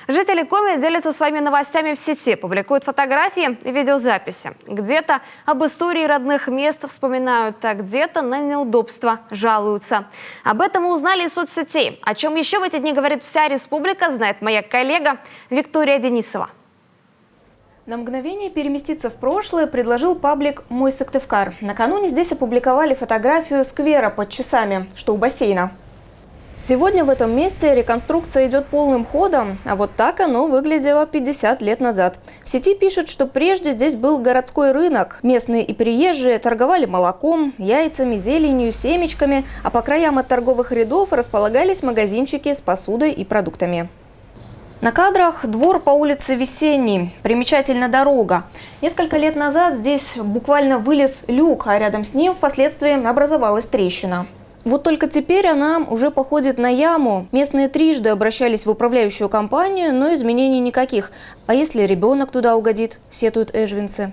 Жители Коми делятся своими новостями в сети, публикуют фотографии и видеозаписи. Где-то об истории родных мест вспоминают, а где-то на неудобства жалуются. Об этом мы узнали из соцсетей. О чем еще в эти дни говорит вся республика, знает моя коллега Виктория Денисова. На мгновение переместиться в прошлое предложил паблик «Мой Сыктывкар». Накануне здесь опубликовали фотографию сквера под Часами, что у бассейна. Сегодня в этом месте реконструкция идет полным ходом, а вот так оно выглядело 50 лет назад. В сети пишут, что прежде здесь был городской рынок. Местные и приезжие торговали молоком, яйцами, зеленью, семечками, а по краям от торговых рядов располагались магазинчики с посудой и продуктами. На кадрах двор по улице Весенний. Примечательна дорога. Несколько лет назад здесь буквально вылез люк, а рядом с ним впоследствии образовалась трещина. Вот только теперь она уже походит на яму. Местные трижды обращались в управляющую компанию, но изменений никаких. А если ребенок туда угодит, сетуют эжвинцы.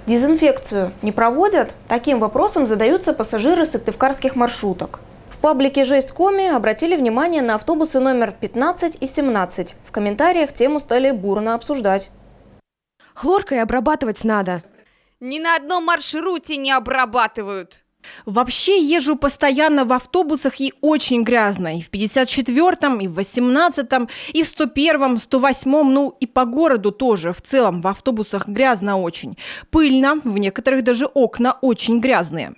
Дезинфекцию не проводят? Таким вопросом задаются пассажиры сыктывкарских маршруток. В паблике «Жесть Коми» обратили внимание на автобусы номер 15 и 17. В комментариях тему стали бурно обсуждать. Хлоркой обрабатывать надо. Ни на одном маршруте не обрабатывают. Вообще езжу постоянно в автобусах и очень грязно. И в 54-м, и в 18-м, и в 101-м, 108-м, ну и по городу тоже. В целом в автобусах грязно очень. Пыльно, в некоторых даже окна очень грязные.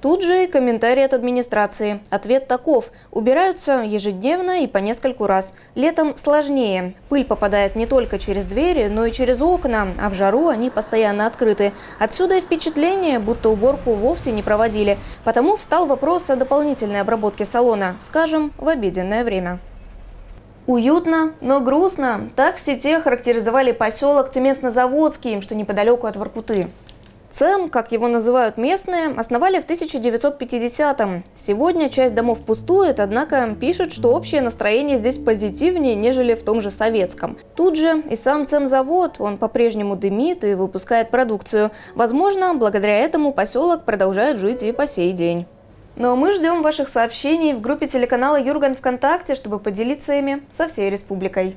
Тут же и комментарий от администрации. Ответ таков. Убираются ежедневно и по нескольку раз. Летом сложнее. Пыль попадает не только через двери, но и через окна, а в жару они постоянно открыты. Отсюда и впечатление, будто уборку вовсе не проводили. Потому встал вопрос о дополнительной обработке салона, скажем, в обеденное время. Уютно, но грустно. Так в сети характеризовали поселок Цементнозаводский, что неподалеку от Воркуты. ЦЭМ, как его называют местные, основали в 1950-м. Сегодня часть домов пустует, однако пишут, что общее настроение здесь позитивнее, нежели в том же советском. Тут же и сам цемзавод, он по-прежнему дымит и выпускает продукцию. Возможно, благодаря этому поселок продолжает жить и по сей день. Но мы ждем ваших сообщений в группе телеканала Юрган ВКонтакте, чтобы поделиться ими со всей республикой.